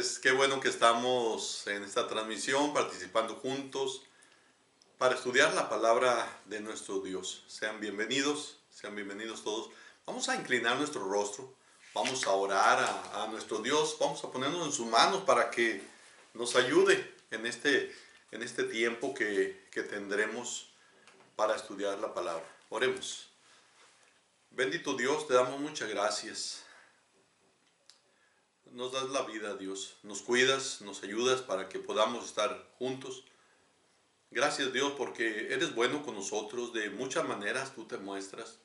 Pues qué bueno que estamos en esta transmisión, participando juntos para estudiar la palabra de nuestro Dios. Sean bienvenidos todos. Vamos a inclinar nuestro rostro, vamos a orar a nuestro Dios, vamos a ponernos en sus manos para que nos ayude en este tiempo que tendremos para estudiar la palabra. Oremos. Bendito Dios, te damos muchas gracias. Nos das la vida, Dios. Nos cuidas, nos ayudas para que podamos estar juntos. Gracias, Dios, porque eres bueno con nosotros. De muchas maneras tú te muestras.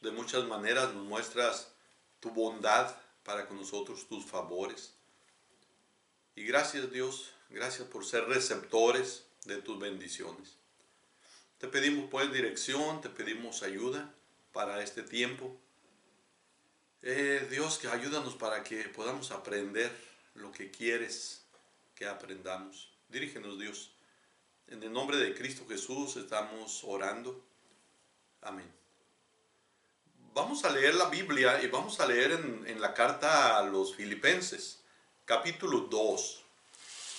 De muchas maneras nos muestras tu bondad para con nosotros, tus favores. Y gracias, Dios. Gracias por ser receptores de tus bendiciones. Te pedimos pues dirección, te pedimos ayuda para este tiempo. Dios, que ayúdanos para que podamos aprender lo que quieres que aprendamos. Dirígenos, Dios. En el nombre de Cristo Jesús estamos orando. Amén. Vamos a leer la Biblia y vamos a leer en la carta a los Filipenses, capítulo 2.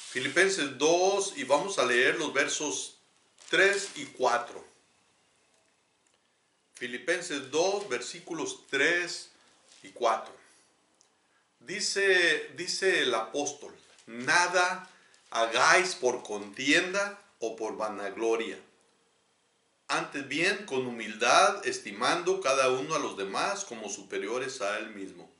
Filipenses 2 y vamos a leer los versos 3 y 4. Filipenses 2, versículos 3 y 4. Dice el apóstol: nada hagáis por contienda o por vanagloria, antes bien con humildad, estimando cada uno a los demás como superiores a él mismo,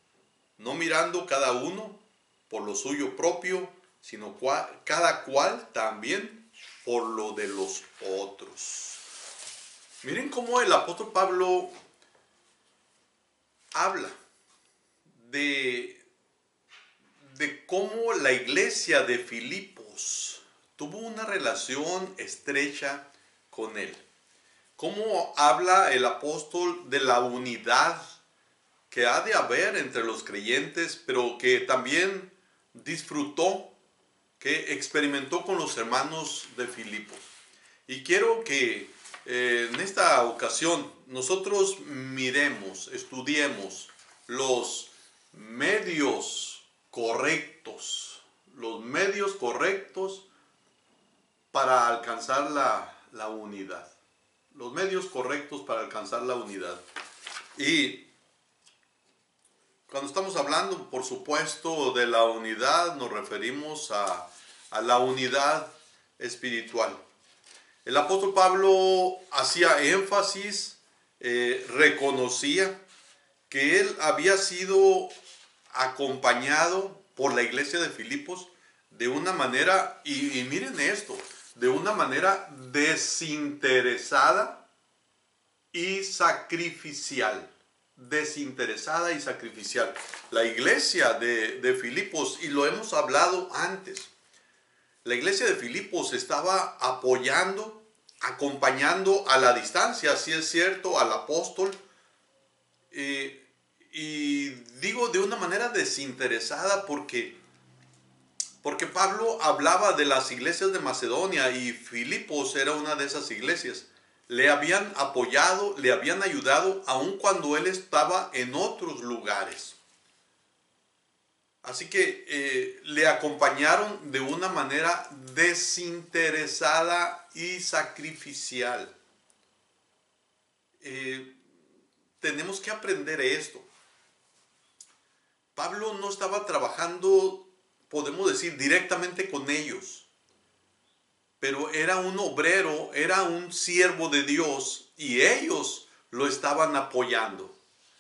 no mirando cada uno por lo suyo propio, sino cada cual también por lo de los otros. Miren cómo el apóstol Pablo habla de cómo la iglesia de Filipos tuvo una relación estrecha con él. Cómo habla el apóstol de la unidad que ha de haber entre los creyentes, pero que también disfrutó, que experimentó con los hermanos de Filipos. Y quiero que en esta ocasión nosotros miremos, estudiemos los medios correctos para alcanzar la unidad. Los medios correctos para alcanzar la unidad. Y cuando estamos hablando, por supuesto, de la unidad, nos referimos a la unidad espiritual. El apóstol Pablo hacía énfasis, reconocía que él había sido acompañado por la iglesia de Filipos de una manera, y miren esto, de una manera desinteresada y sacrificial. Desinteresada y sacrificial. La iglesia de Filipos, y lo hemos hablado antes, la iglesia de Filipos estaba apoyando, acompañando a la distancia, así es cierto, al apóstol, y digo de una manera desinteresada porque Pablo hablaba de las iglesias de Macedonia y Filipos era una de esas iglesias. Le habían apoyado, le habían ayudado, aun cuando él estaba en otros lugares. Así que le acompañaron de una manera desinteresada y sacrificial. Tenemos que aprender esto. Pablo no estaba trabajando, podemos decir, directamente con ellos, pero era un obrero, era un siervo de Dios y ellos lo estaban apoyando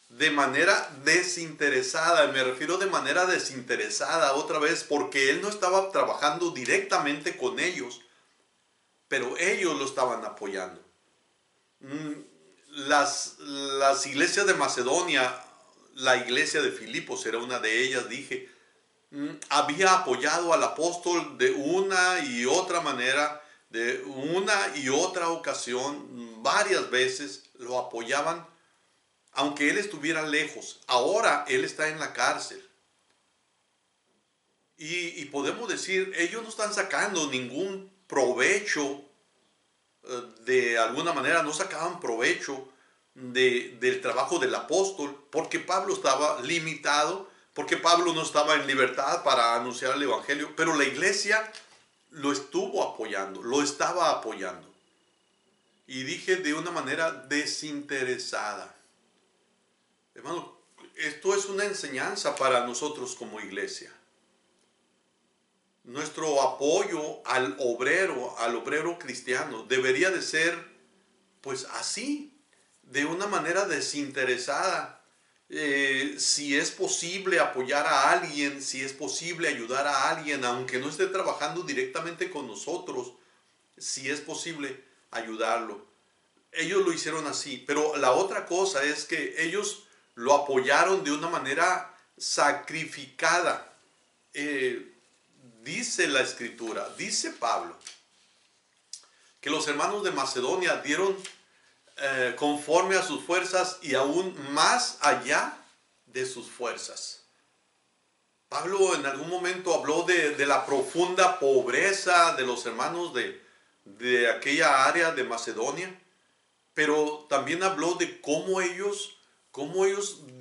de manera desinteresada. Me refiero de manera desinteresada otra vez porque él no estaba trabajando directamente con ellos, pero ellos lo estaban apoyando. Las iglesias de Macedonia, la iglesia de Filipos era una de ellas, dije, había apoyado al apóstol de una y otra manera, de una y otra ocasión, varias veces lo apoyaban, aunque él estuviera lejos. Ahora él está en la cárcel. Y podemos decir, ellos no están sacando ningún provecho, de alguna manera no sacaban provecho del trabajo del apóstol, porque Pablo estaba limitado porque Pablo no estaba en libertad para anunciar el evangelio, pero la iglesia lo estuvo apoyando, lo estaba apoyando. Y dije de una manera desinteresada. Hermano, esto es una enseñanza para nosotros como iglesia. Nuestro apoyo al obrero cristiano, debería de ser pues así, de una manera desinteresada. Si es posible apoyar a alguien, si es posible ayudar a alguien, aunque no esté trabajando directamente con nosotros, si es posible ayudarlo. Ellos lo hicieron así, pero la otra cosa es que ellos lo apoyaron de una manera sacrificada. Dice la escritura, dice Pablo, que los hermanos de Macedonia dieron conforme a sus fuerzas y aún más allá de sus fuerzas. Pablo en algún momento habló de la profunda pobreza de los hermanos de aquella área de Macedonia, pero también habló de cómo ellos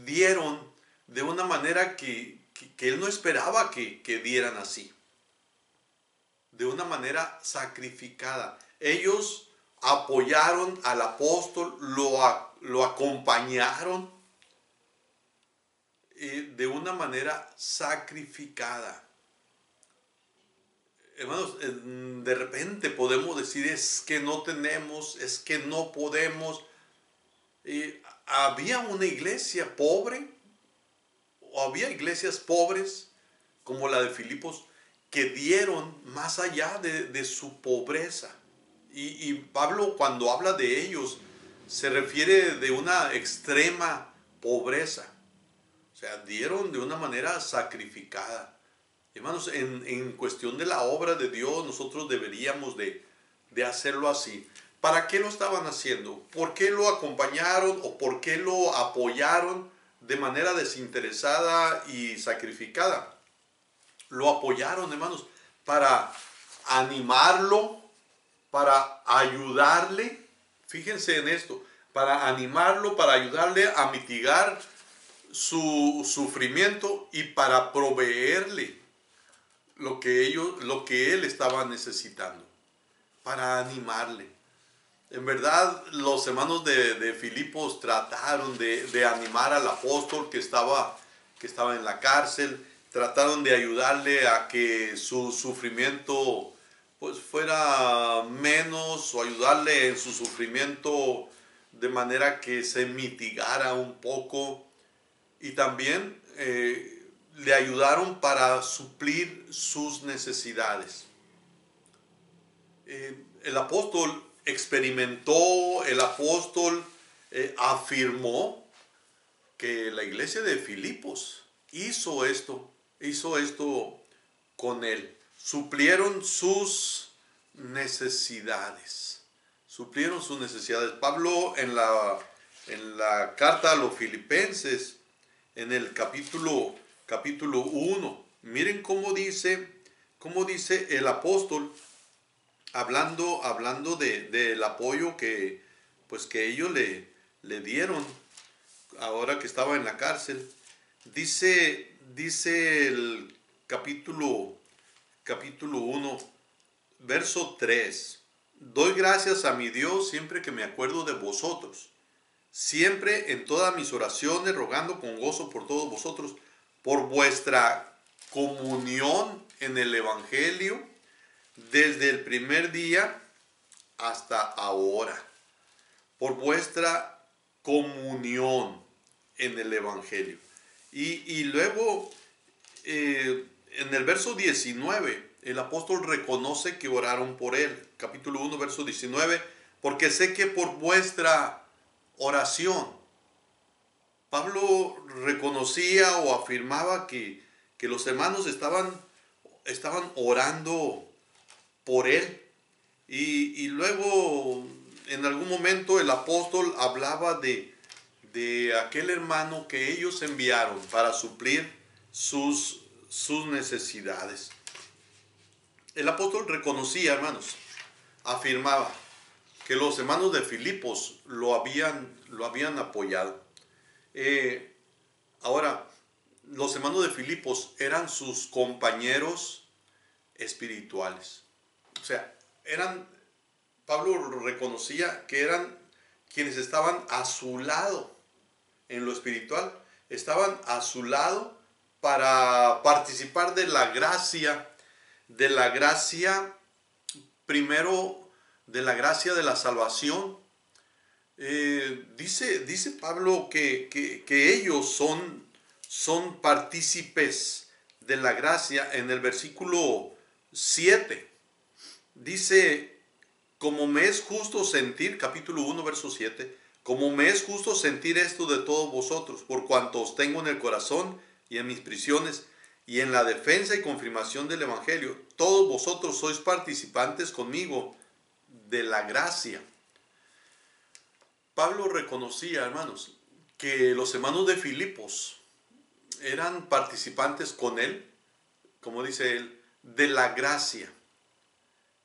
dieron de una manera que él no esperaba que dieran así, de una manera sacrificada. Ellos apoyaron al apóstol, lo acompañaron de una manera sacrificada. Hermanos, de repente podemos decir, es que no tenemos, es que no podemos. Había una iglesia pobre, o había iglesias pobres, como la de Filipos, que dieron más allá de su pobreza. Y Pablo, cuando habla de ellos, se refiere de una extrema pobreza. O sea, dieron de una manera sacrificada. Hermanos, en cuestión de la obra de Dios, nosotros deberíamos de hacerlo así. ¿Para qué lo estaban haciendo? ¿Por qué lo acompañaron o por qué lo apoyaron de manera desinteresada y sacrificada? Lo apoyaron, hermanos, para animarlo, para ayudarle. Fíjense en esto, para animarlo, para ayudarle a mitigar su sufrimiento y para proveerle lo que él estaba necesitando, para animarle. En verdad, los hermanos de Filipos trataron de animar al apóstol que estaba en la cárcel, trataron de ayudarle a que su sufrimiento pues fuera menos, o ayudarle en su sufrimiento de manera que se mitigara un poco. Y también le ayudaron para suplir sus necesidades. El apóstol experimentó, el apóstol afirmó que la iglesia de Filipos hizo esto con él. Suplieron sus necesidades. Suplieron sus necesidades. Pablo en la carta a los Filipenses, en el capítulo 1, miren cómo dice el apóstol, hablando del apoyo que ellos le dieron ahora que estaba en la cárcel. Dice el capítulo 1, verso 3. Doy gracias a mi Dios siempre que me acuerdo de vosotros, siempre en todas mis oraciones, rogando con gozo por todos vosotros, por vuestra comunión en el Evangelio, desde el primer día hasta ahora. Por vuestra comunión en el Evangelio. Y luego, en el verso 19, el apóstol reconoce que oraron por él. Capítulo 1, verso 19, porque sé que por vuestra oración. Pablo reconocía o afirmaba que los hermanos estaban orando por él. Y luego, en algún momento, el apóstol hablaba de aquel hermano que ellos enviaron para suplir sus necesidades. El apóstol reconocía, hermanos, afirmaba que los hermanos de Filipos lo habían apoyado. Ahora, los hermanos de Filipos eran sus compañeros espirituales. O sea, Pablo reconocía que eran quienes estaban a su lado en lo espiritual, estaban a su lado para participar de la gracia, primero de la gracia de la salvación. Dice Pablo que ellos son partícipes de la gracia en el versículo 7. Dice, como me es justo sentir, capítulo 1, verso 7, como me es justo sentir esto de todos vosotros, por cuanto os tengo en el corazón y en mis prisiones y en la defensa y confirmación del Evangelio, todos vosotros sois participantes conmigo de la gracia. Pablo reconocía, hermanos, que los hermanos de Filipos eran participantes con él, como dice él, de la gracia.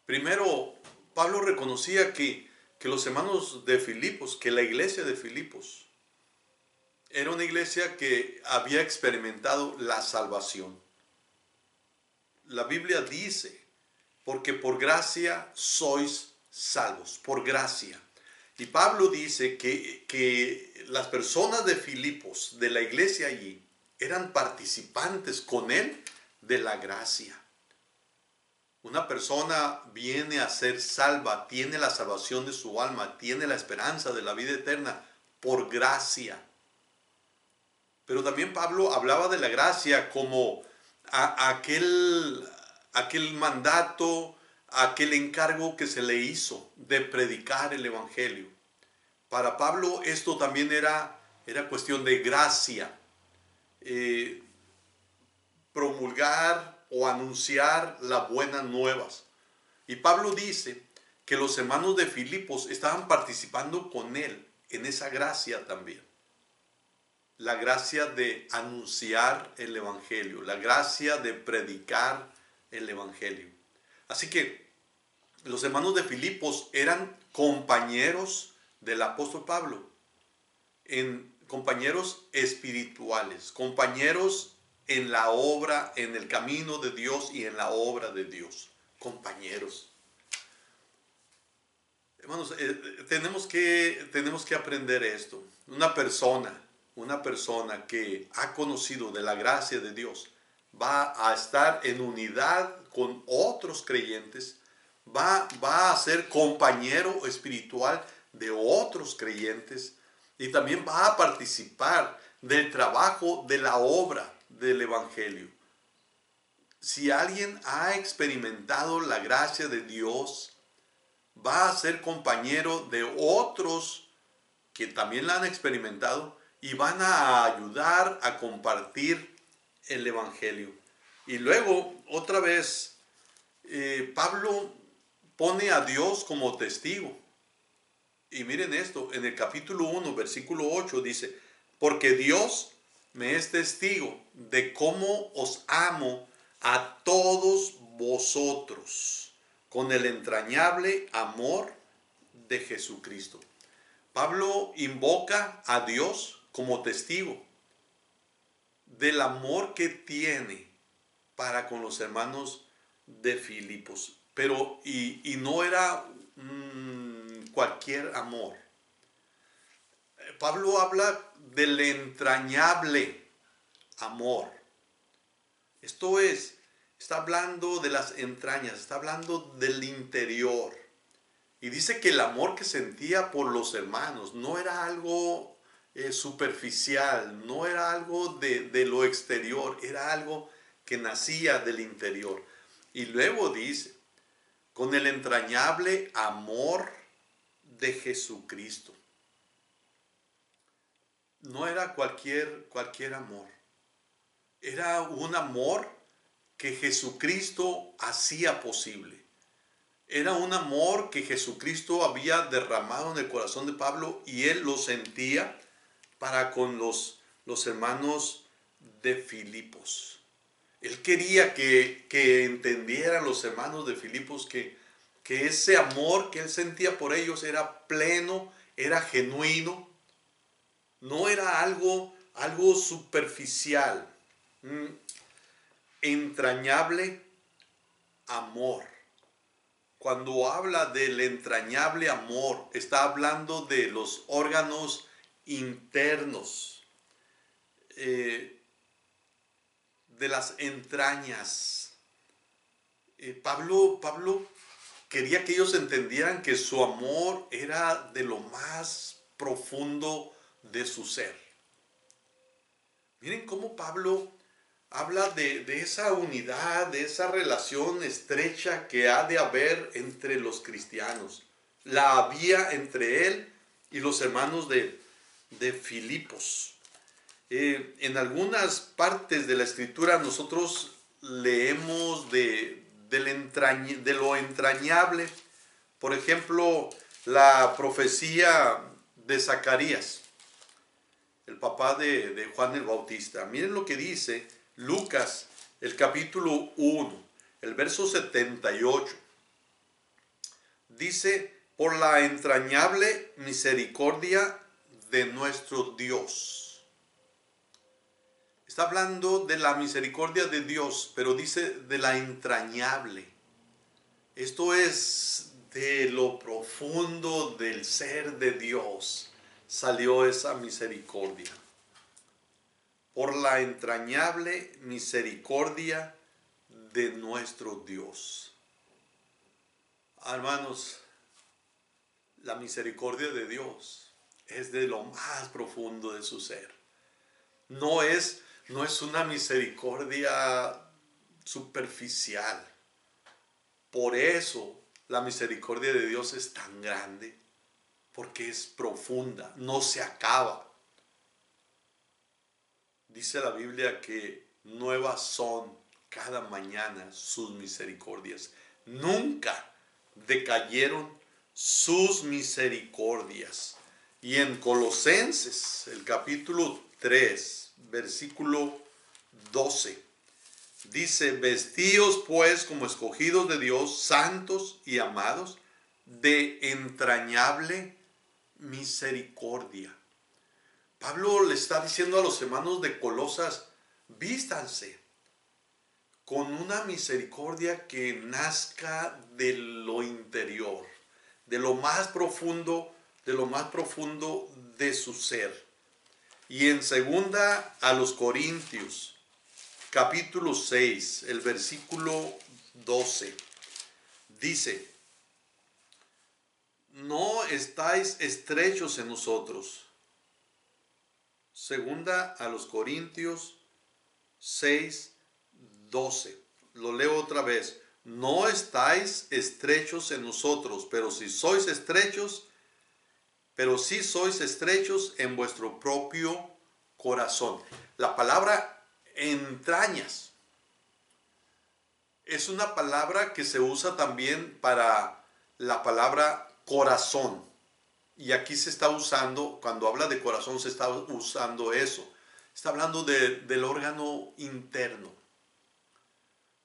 Primero, Pablo reconocía que los hermanos de Filipos, que la iglesia de Filipos, era una iglesia que había experimentado la salvación. La Biblia dice, porque por gracia sois salvos, por gracia. Y Pablo dice que las personas de Filipos, de la iglesia allí, eran participantes con él de la gracia. Una persona viene a ser salva, tiene la salvación de su alma, tiene la esperanza de la vida eterna por gracia. Pero también Pablo hablaba de la gracia como aquel mandato, aquel encargo que se le hizo de predicar el Evangelio. Para Pablo esto también era cuestión de gracia. Promulgar o anunciar las buenas nuevas. Y Pablo dice que los hermanos de Filipos estaban participando con él en esa gracia también. La gracia de anunciar el Evangelio, la gracia de predicar el Evangelio. Así que los hermanos de Filipos eran compañeros del apóstol Pablo, compañeros espirituales, compañeros en la obra, en el camino de Dios y en la obra de Dios. Compañeros. Hermanos, tenemos que aprender esto. Una persona que ha conocido de la gracia de Dios va a estar en unidad con otros creyentes, va a ser compañero espiritual de otros creyentes y también va a participar del trabajo de la obra del Evangelio. Si alguien ha experimentado la gracia de Dios, va a ser compañero de otros que también la han experimentado y van a ayudar a compartir el Evangelio. Y luego, otra vez, Pablo pone a Dios como testigo. Y miren esto, en el capítulo 1, versículo 8 dice, porque Dios me es testigo de cómo os amo a todos vosotros con el entrañable amor de Jesucristo. Pablo invoca a Dios como testigo del amor que tiene para con los hermanos de Filipos. Pero, y no era cualquier amor. Pablo habla del entrañable amor. Esto es, está hablando de las entrañas, está hablando del interior. Y dice que el amor que sentía por los hermanos no era algo superficial, no era algo de lo exterior, era algo que nacía del interior. Y luego dice, con el entrañable amor de Jesucristo. No era cualquier amor. Era un amor que Jesucristo hacía posible. Era un amor que Jesucristo había derramado en el corazón de Pablo y él lo sentía para con los hermanos de Filipos. Él quería que entendieran los hermanos de Filipos que ese amor que él sentía por ellos era pleno, era genuino, no era algo superficial. Mm, Entrañable amor. Cuando habla del entrañable amor, está hablando de los órganos internos, eh, de las entrañas. Pablo quería que ellos entendieran que su amor era de lo más profundo de su ser. Miren cómo Pablo habla de esa unidad, de esa relación estrecha que ha de haber entre los cristianos. La había entre él y los hermanos de Filipos. En algunas partes de la escritura nosotros leemos de lo entrañable. Por ejemplo, la profecía de Zacarías, el papá de Juan el Bautista. Miren lo que dice Lucas, el capítulo 1, el verso 78. Dice, por la entrañable misericordia de nuestro Dios. Está hablando de la misericordia de Dios, pero dice de la entrañable. Esto es de lo profundo del ser de Dios. Salió esa misericordia. Por la entrañable misericordia de nuestro Dios. Hermanos, la misericordia de Dios es de lo más profundo de su ser. No es una misericordia superficial. Por eso la misericordia de Dios es tan grande, porque es profunda, no se acaba. Dice la Biblia que nuevas son cada mañana sus misericordias. Nunca decayeron sus misericordias. Y en Colosenses, el capítulo 3, versículo 12, dice, vestíos pues como escogidos de Dios, santos y amados, de entrañable misericordia. Pablo le está diciendo a los hermanos de Colosas, vístanse con una misericordia que nazca de lo interior, de lo más profundo, de su ser. Y en segunda a los Corintios, capítulo 6, el versículo 12, dice, no estáis estrechos en nosotros. Segunda a los Corintios 6, 12. Lo leo otra vez. No estáis estrechos en nosotros, pero sí sois estrechos en vuestro propio corazón. La palabra entrañas es una palabra que se usa también para la palabra corazón. Y aquí se está usando, cuando habla de corazón, se está usando eso. Está hablando del órgano interno,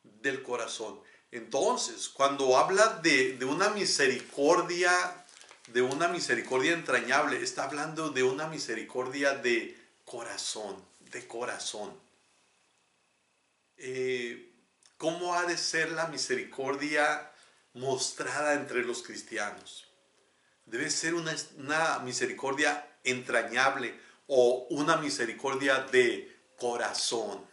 del corazón. Entonces, cuando habla de una misericordia entrañable, está hablando de una misericordia de corazón, ¿Cómo ha de ser la misericordia mostrada entre los cristianos? Debe ser una misericordia entrañable o una misericordia de corazón.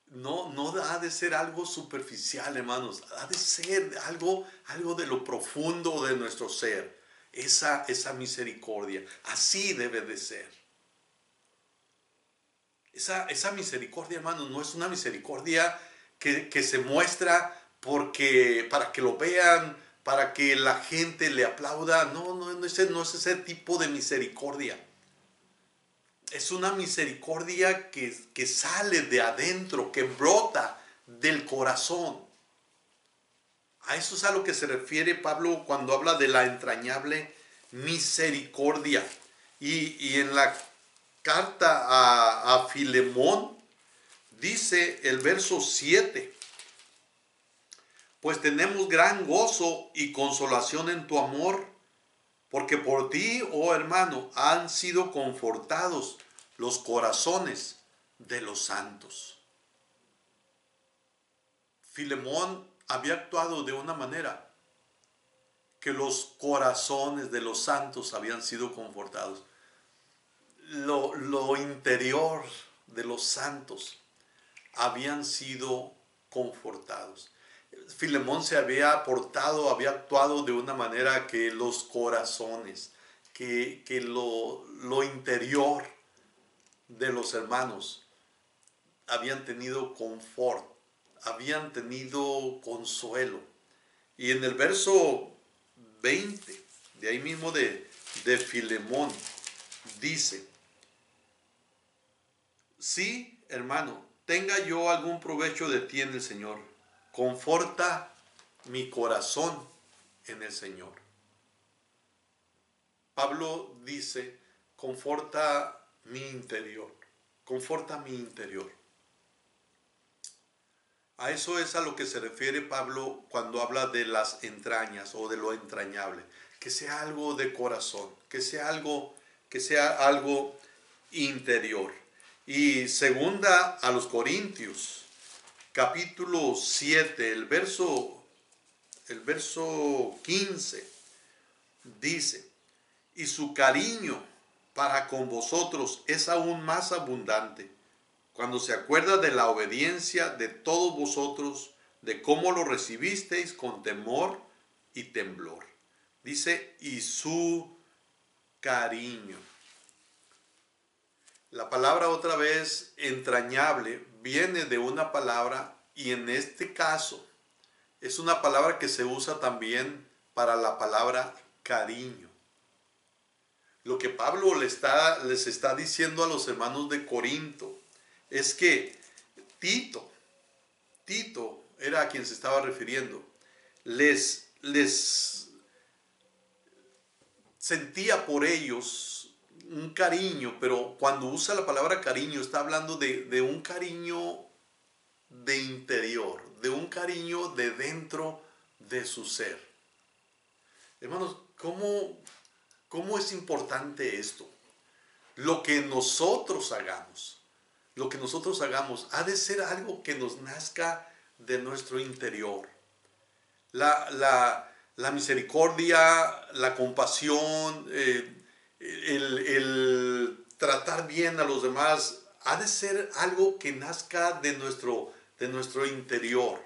No ha de ser algo superficial, hermanos. Ha de ser algo de lo profundo de nuestro ser. Esa misericordia. Así debe de ser. Esa misericordia, hermanos, no es una misericordia que se muestra para que lo vean, para que la gente le aplauda. No es ese tipo de misericordia. Es una misericordia que sale de adentro, que brota del corazón. A eso es a lo que se refiere Pablo cuando habla de la entrañable misericordia. Y en la carta a Filemón dice el verso 7, pues tenemos gran gozo y consolación en tu amor, porque por ti, oh hermano, han sido confortados los corazones de los santos. Filemón había actuado de una manera que los corazones de los santos habían sido confortados. Lo interior de los santos habían sido confortados. Filemón se había portado, había actuado de una manera que los corazones, que lo interior de los hermanos habían tenido confort, habían tenido consuelo. Y en el verso 20, de ahí mismo de Filemón, dice: sí, hermano, tenga yo algún provecho de ti en el Señor, conforta mi corazón en el Señor. Pablo dice: conforta mi interior, conforta mi interior. A eso es a lo que se refiere Pablo cuando habla de las entrañas o de lo entrañable. Que sea algo de corazón, que sea algo interior. Y segunda a los Corintios, capítulo 7, el verso 15, dice: y su cariño para con vosotros es aún más abundante, cuando se acuerda de la obediencia de todos vosotros, de cómo lo recibisteis con temor y temblor. Dice: y su cariño. La palabra, otra vez, entrañable, viene de una palabra, y en este caso es una palabra que se usa también para la palabra cariño. Lo que Pablo les está diciendo a los hermanos de Corinto es que Tito era a quien se estaba refiriendo, les sentía por ellos un cariño, pero cuando usa la palabra cariño está hablando de un cariño de interior, de un cariño de dentro de su ser. Hermanos, ¿cómo es importante esto? Lo que nosotros hagamos ha de ser algo que nos nazca de nuestro interior. La misericordia, la compasión, el tratar bien a los demás, ha de ser algo que nazca de nuestro interior.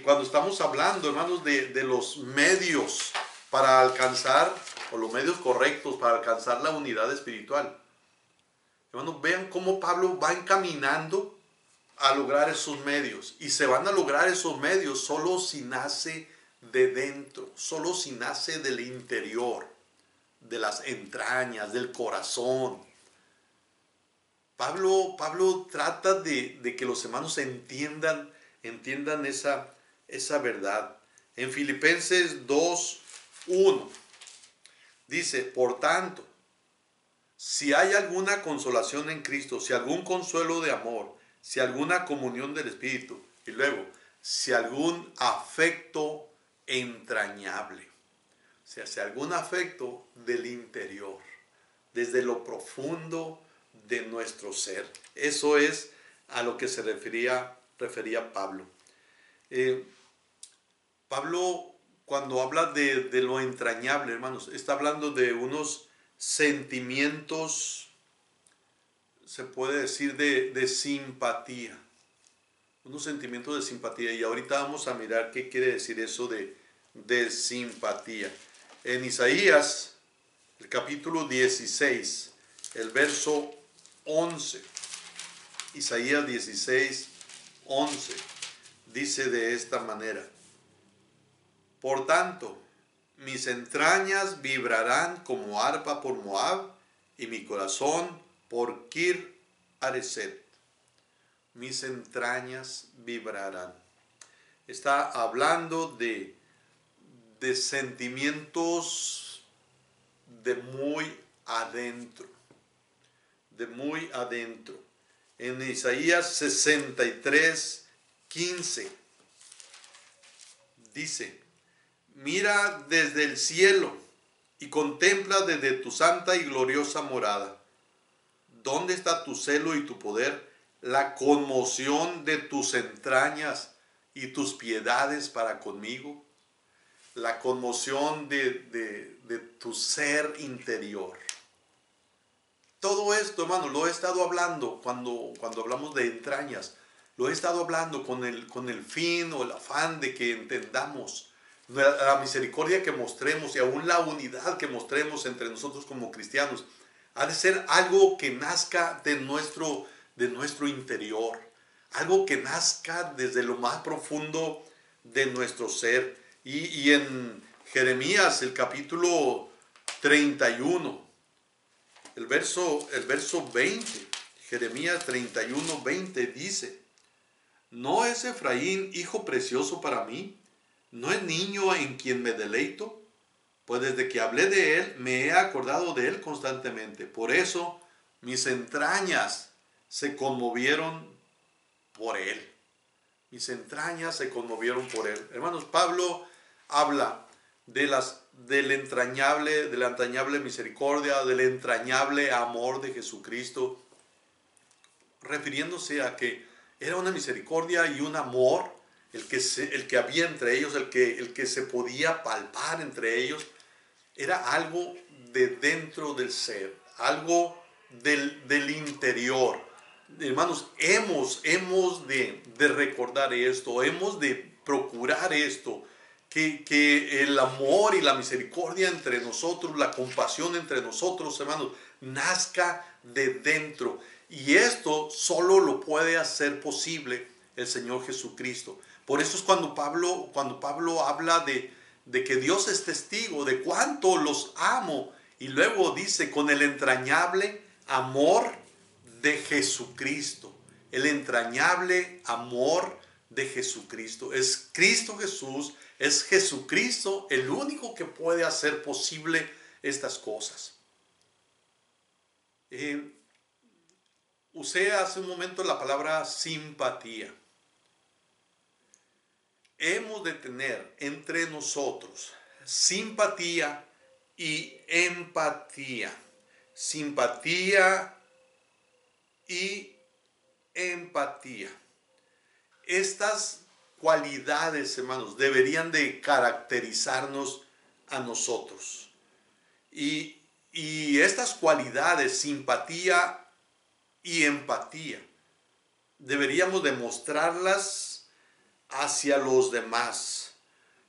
Cuando estamos hablando, hermanos, de los medios para alcanzar, o los medios correctos para alcanzar la unidad espiritual, hermanos, vean cómo Pablo va encaminando a lograr esos medios. Y se van a lograr esos medios solo si nace de dentro, solo si nace del interior, de las entrañas, del corazón. Pablo trata de que los hermanos entiendan esa verdad. En Filipenses 2:1 dice: por tanto, si hay alguna consolación en Cristo, si algún consuelo de amor, si alguna comunión del Espíritu, y luego, si algún afecto entrañable, o sea, si algún afecto del interior, desde lo profundo de nuestro ser. Eso es a lo que se refería Pablo. Pablo, cuando habla de lo entrañable, hermanos, está hablando de unos sentimientos, se puede decir, de simpatía. Unos sentimientos de simpatía. Y ahorita vamos a mirar qué quiere decir eso de simpatía. En Isaías, el capítulo 16, el verso 11. Isaías 16:11 dice de esta manera: por tanto, mis entrañas vibrarán como arpa por Moab, y mi corazón por Kir Hareset. Mis entrañas vibrarán. Está hablando de sentimientos de muy adentro. De muy adentro. En Isaías 63:15 dice: mira desde el cielo y contempla desde tu santa y gloriosa morada. ¿Dónde está tu celo y tu poder la conmoción de tus entrañas y tus piedades para conmigo, la conmoción de tu ser interior. Todo esto, hermano, lo he estado hablando cuando hablamos de entrañas. Lo he estado hablando con el fin o el afán de que entendamos la misericordia que mostremos y aún la unidad que mostremos entre nosotros como cristianos. Ha de ser algo que nazca de nuestro interior. Algo que nazca desde lo más profundo de nuestro ser. Y en Jeremías, el capítulo 31, el verso 20, Jeremías 31, 20 dice: ¿No es Efraín hijo precioso para mí? ¿No es niño en quien me deleito? Pues desde que hablé de él, me he acordado de él constantemente. Por eso mis entrañas se conmovieron por él. Mis entrañas se conmovieron por él. Hermanos, Pablo habla de la entrañable misericordia, del entrañable amor de Jesucristo, refiriéndose a que era una misericordia y un amor el que había entre ellos, el que se podía palpar entre ellos. Era algo de dentro del ser, algo del interior. Hermanos, hemos de recordar esto, hemos de procurar esto, que el amor y la misericordia entre nosotros, la compasión entre nosotros, hermanos, nazca de dentro. Y esto solo lo puede hacer posible el Señor Jesucristo. Por eso es cuando Pablo habla de que Dios es testigo de cuánto los amo. Y luego dice, con el entrañable amor de Jesucristo. El entrañable amor de Jesucristo. Es Cristo Jesús, es Jesucristo el único que puede hacer posible estas cosas. Usé hace un momento la palabra simpatía. Hemos de tener entre nosotros simpatía y empatía. Simpatía y empatía. Estas cualidades, hermanos, deberían de caracterizarnos a nosotros. Y estas cualidades, simpatía y empatía, deberíamos demostrarlas hacia los demás.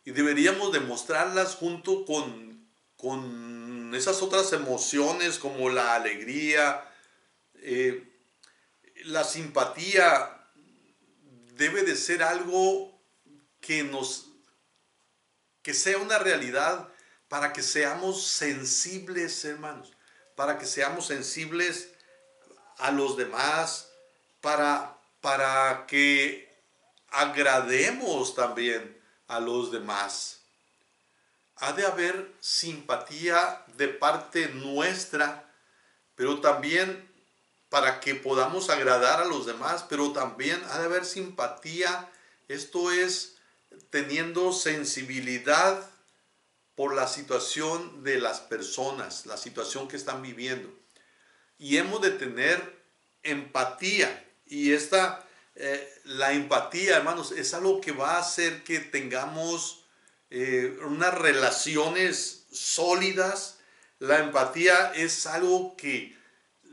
Y deberíamos demostrarlas junto con esas otras emociones como la alegría. La simpatía debe de ser algo que sea una realidad para que seamos sensibles, hermanos, para que seamos sensibles a los demás, para que agrademos también a los demás. Ha de haber simpatía de parte nuestra, pero también para que podamos agradar a los demás, pero también ha de haber simpatía, esto es, teniendo sensibilidad por la situación de las personas, la situación que están viviendo. Y hemos de tener empatía, y la empatía, hermanos, es algo que va a hacer que tengamos unas relaciones sólidas. La empatía es algo que,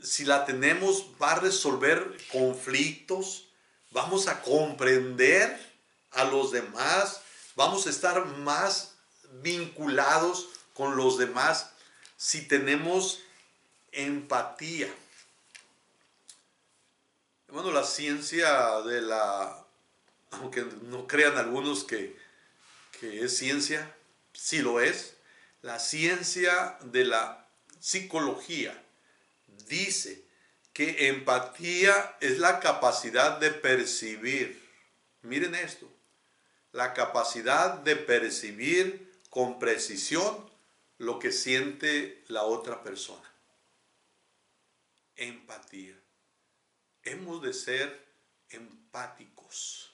si la tenemos, va a resolver conflictos, vamos a comprender a los demás, vamos a estar más vinculados con los demás si tenemos empatía. Bueno, la ciencia aunque no crean algunos que es ciencia, sí lo es, la ciencia de la psicología dice que empatía es la capacidad de percibir. Miren esto, la capacidad de percibir con precisión lo que siente la otra persona. Empatía. Hemos de ser empáticos.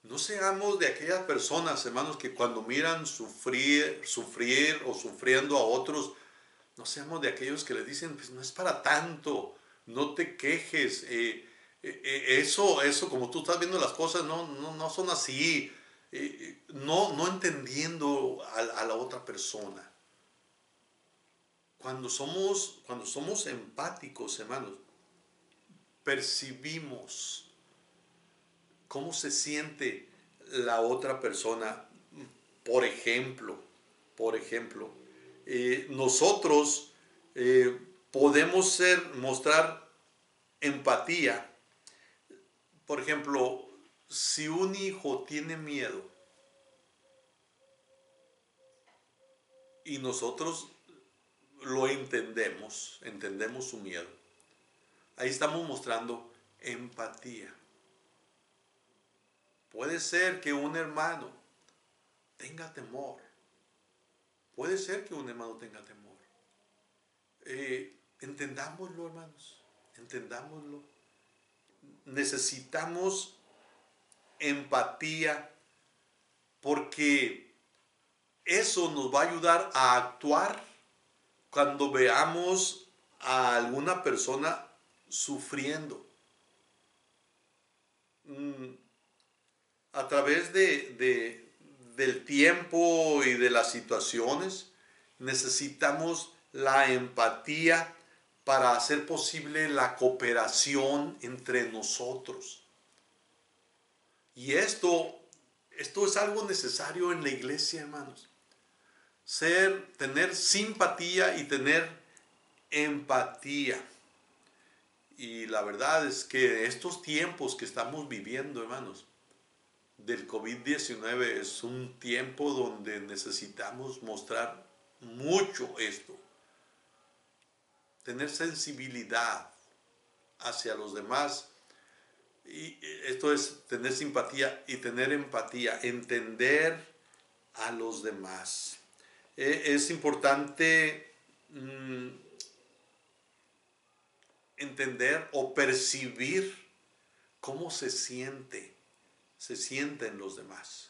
No seamos de aquellas personas, hermanos, que cuando miran sufrir o sufriendo a otros, no seamos de aquellos que les dicen, pues no es para tanto, no te quejes, Eso, como tú estás viendo las cosas, no son así. No entendiendo a la otra persona. Cuando somos empáticos, hermanos, percibimos cómo se siente la otra persona. Por ejemplo, por ejemplo, nosotros podemos mostrar empatía. Por ejemplo, si un hijo tiene miedo y nosotros lo entendemos su miedo, ahí estamos mostrando empatía. Puede ser que un hermano tenga temor. Puede ser que un hermano tenga temor. Entendámoslo, hermanos. Entendámoslo. Necesitamos empatía porque eso nos va a ayudar a actuar cuando veamos a alguna persona sufriendo. A través del tiempo y de las situaciones, necesitamos la empatía para hacer posible la cooperación entre nosotros. Y esto es algo necesario en la iglesia, hermanos. Tener simpatía y tener empatía. Y la verdad es que estos tiempos que estamos viviendo, hermanos, del COVID-19 es un tiempo donde necesitamos mostrar mucho esto. Tener sensibilidad hacia los demás. Y esto es tener simpatía y tener empatía, entender a los demás. Es importante entender o percibir cómo se sienten los demás.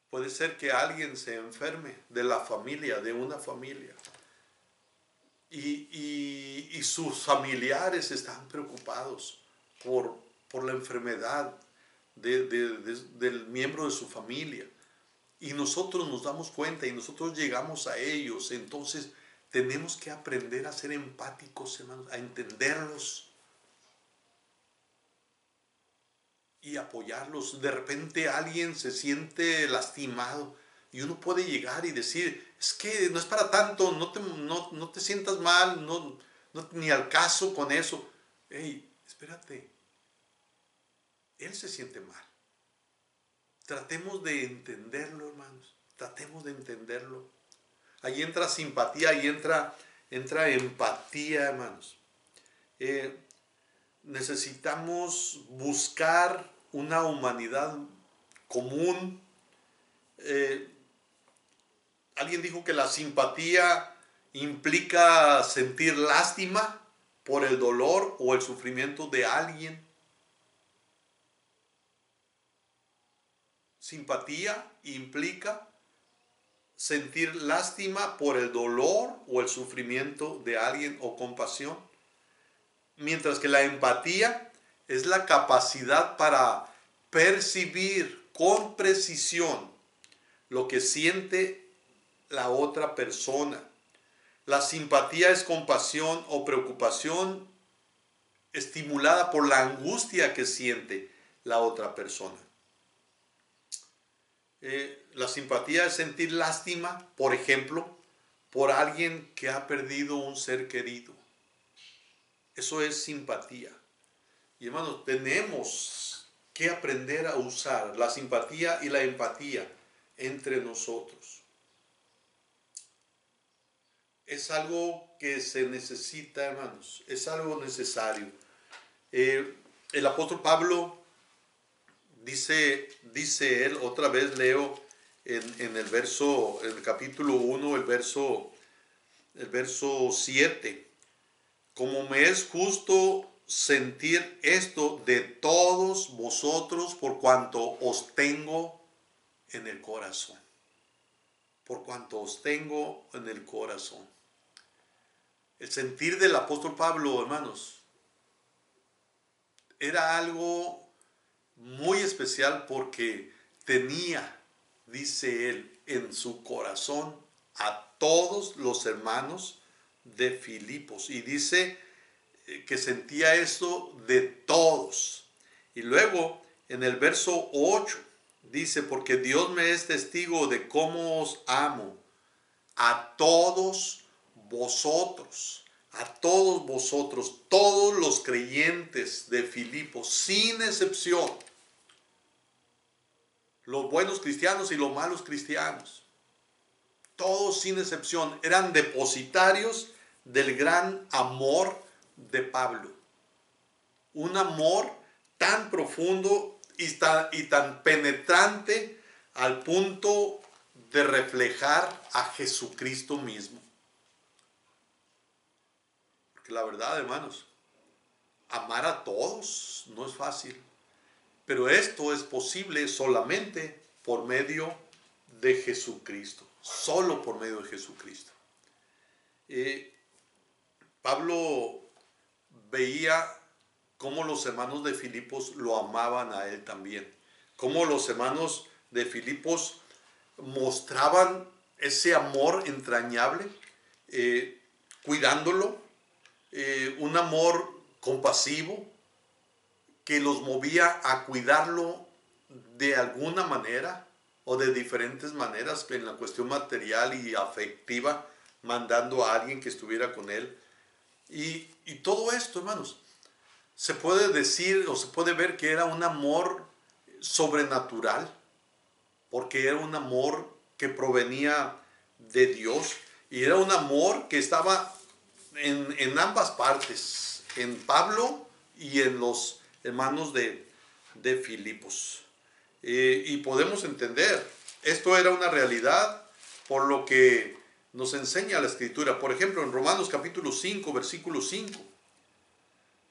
Puede ser que alguien se enferme de la familia, de una familia, y sus familiares están preocupados por la enfermedad del miembro de su familia. Y nosotros nos damos cuenta y nosotros llegamos a ellos. Entonces tenemos que aprender a ser empáticos, hermanos, a entenderlos y apoyarlos. De repente alguien se siente lastimado y uno puede llegar y decir, es que no es para tanto, no te sientas mal, ni al caso con eso. Hey, espérate, él se siente mal. Tratemos de entenderlo, hermanos, tratemos de entenderlo. Ahí entra simpatía, ahí entra empatía, hermanos. Necesitamos buscar una humanidad común. Alguien dijo que la simpatía implica sentir lástima por el dolor o el sufrimiento de alguien. Simpatía implica sentir lástima por el dolor o el sufrimiento de alguien o compasión. Mientras que la empatía es la capacidad para percibir con precisión lo que siente la otra persona. La simpatía es compasión o preocupación estimulada por la angustia que siente la otra persona. La simpatía es sentir lástima, por ejemplo, por alguien que ha perdido un ser querido. Eso es simpatía. Y hermanos, tenemos que aprender a usar la simpatía y la empatía entre nosotros. Es algo que se necesita, hermanos. Es algo necesario. El apóstol Pablo dice él, otra vez leo en el capítulo 1, el verso 7. Como me es justo sentir esto de todos vosotros por cuanto os tengo en el corazón. Por cuanto os tengo en el corazón. El sentir del apóstol Pablo, hermanos, era algo muy especial porque tenía, dice él, en su corazón a todos los hermanos de Filipos. Y dice que sentía eso de todos. Y luego en el verso 8 dice, porque Dios me es testigo de cómo os amo a todos vosotros, todos los creyentes de Filipos, sin excepción, los buenos cristianos y los malos cristianos, todos sin excepción, eran depositarios del gran amor de Pablo. Un amor tan profundo y tan penetrante al punto de reflejar a Jesucristo mismo. Porque la verdad, hermanos, amar a todos no es fácil. Pero esto es posible solamente por medio de Jesucristo. Solo por medio de Jesucristo. Pablo veía cómo los hermanos de Filipos lo amaban a él también. Cómo los hermanos de Filipos mostraban ese amor entrañable, cuidándolo, un amor compasivo que los movía a cuidarlo de alguna manera o de diferentes maneras en la cuestión material y afectiva, mandando a alguien que estuviera con él. Y todo esto, hermanos, se puede decir o se puede ver que era un amor sobrenatural, porque era un amor que provenía de Dios y era un amor que estaba en ambas partes, en Pablo y en los hermanos de Filipos. Y podemos entender, esto era una realidad por lo que nos enseña la Escritura. Por ejemplo, en Romanos capítulo 5, versículo 5,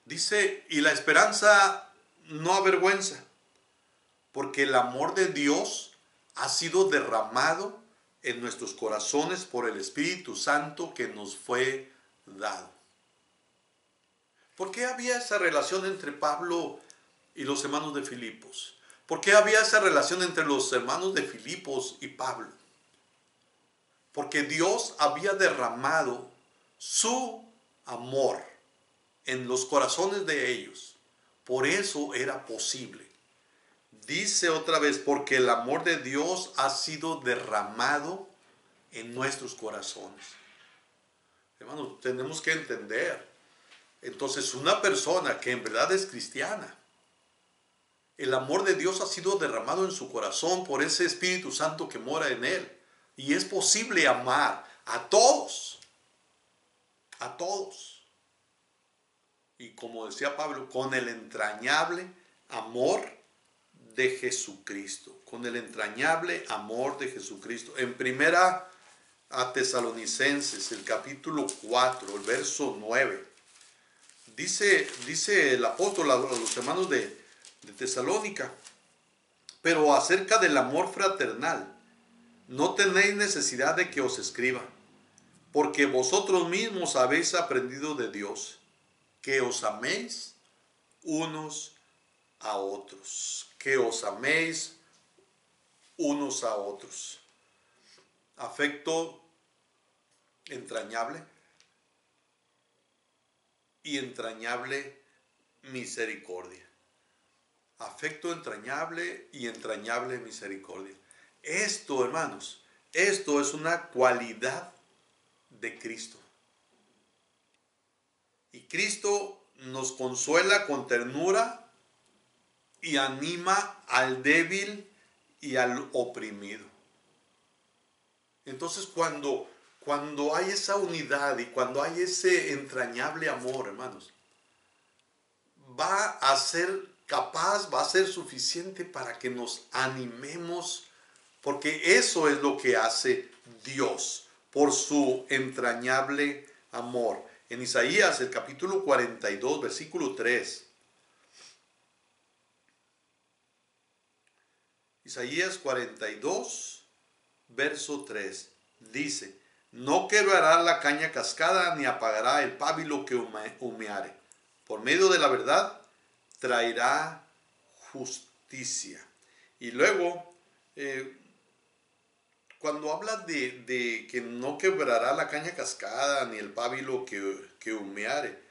dice, y la esperanza no avergüenza, porque el amor de Dios ha sido derramado en nuestros corazones por el Espíritu Santo que nos fue dado. ¿Por qué había esa relación entre Pablo y los hermanos de Filipos? ¿Por qué había esa relación entre los hermanos de Filipos y Pablo? Porque Dios había derramado su amor en los corazones de ellos. Por eso era posible. Dice otra vez, porque el amor de Dios ha sido derramado en nuestros corazones. Hermanos, tenemos que entender. Entonces, una persona que en verdad es cristiana, el amor de Dios ha sido derramado en su corazón por ese Espíritu Santo que mora en él. Y es posible amar a todos. A todos. Y como decía Pablo, con el entrañable amor de Jesucristo. Con el entrañable amor de Jesucristo. En primera a Tesalonicenses, el capítulo 4, el verso 9. Dice el apóstol a los hermanos de Tesalónica, pero acerca del amor fraternal, no tenéis necesidad de que os escriba, porque vosotros mismos habéis aprendido de Dios, que os améis unos a otros, que os améis unos a otros. Afecto entrañable y entrañable misericordia. Afecto entrañable y entrañable misericordia. Esto, hermanos, esto es una cualidad de Cristo. Y Cristo nos consuela con ternura y anima al débil y al oprimido. Entonces, cuando hay esa unidad y cuando hay ese entrañable amor, hermanos, va a ser capaz, va a ser suficiente para que nos animemos, porque eso es lo que hace Dios por su entrañable amor. En Isaías, el capítulo 42, versículo 3. Isaías 42, verso 3. Dice, no quebrará la caña cascada, ni apagará el pábilo que humeare. Por medio de la verdad, traerá justicia. Y luego, cuando habla de que no quebrará la caña cascada ni el pábilo que humeare,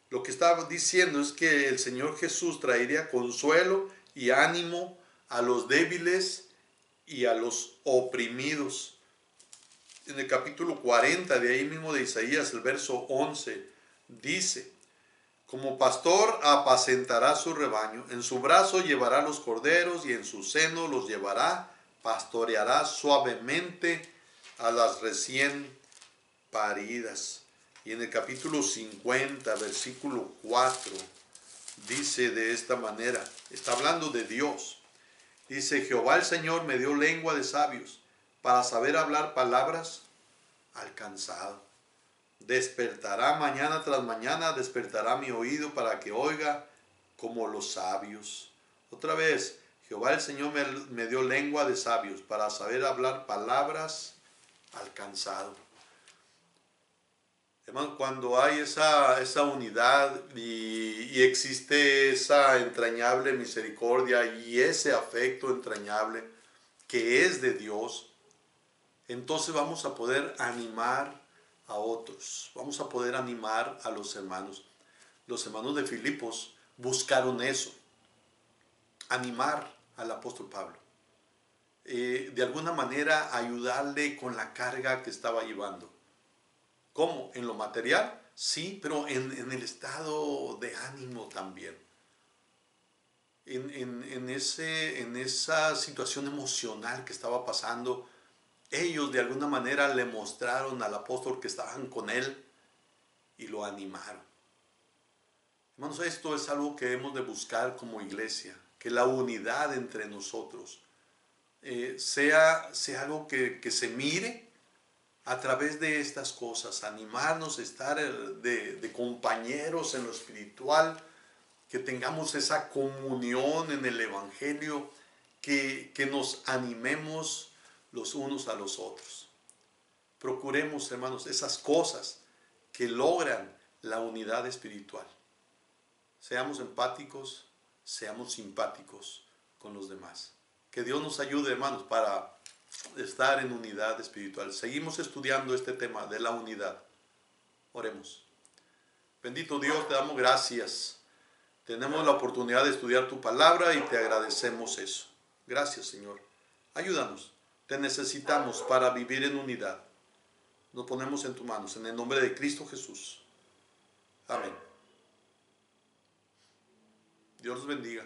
lo que está diciendo es que el Señor Jesús traería consuelo y ánimo a los débiles y a los oprimidos. En el capítulo 40 de ahí mismo de Isaías, el verso 11, dice: como pastor apacentará su rebaño, en su brazo llevará los corderos y en su seno los llevará, pastoreará suavemente a las recién paridas. Y en el capítulo 50, versículo 4, dice de esta manera, está hablando de Dios. Dice: Jehová el Señor me dio lengua de sabios para saber hablar palabras al cansado. Despertará mañana tras mañana, despertará mi oído para que oiga como los sabios. Otra vez, Jehová el Señor me dio lengua de sabios para saber hablar palabras al cansado. Hermano, cuando hay esa unidad y existe esa entrañable misericordia y ese afecto entrañable que es de Dios, entonces vamos a poder animar a otros, vamos a poder animar a los hermanos. Los hermanos de Filipos buscaron eso, animar al apóstol Pablo, de alguna manera ayudarle con la carga que estaba llevando. ¿Cómo? ¿En lo material? Sí, pero en el estado de ánimo también. En esa situación emocional que estaba pasando, ellos de alguna manera le mostraron al apóstol que estaban con él y lo animaron. Hermanos, esto es algo que hemos de buscar como iglesia, que la unidad entre nosotros sea algo que se mire a través de estas cosas, animarnos a estar de compañeros en lo espiritual, que tengamos esa comunión en el Evangelio, que nos animemos los unos a los otros. Procuremos, hermanos, esas cosas que logran la unidad espiritual. Seamos empáticos, seamos simpáticos con los demás. Que Dios nos ayude, hermanos, para estar en unidad espiritual. Seguimos estudiando este tema de la unidad. Oremos. Bendito Dios, te damos gracias. Tenemos la oportunidad de estudiar tu palabra y te agradecemos eso. Gracias, Señor. Ayúdanos. Te necesitamos para vivir en unidad. Nos ponemos en tus manos, en el nombre de Cristo Jesús. Amén. Dios los bendiga.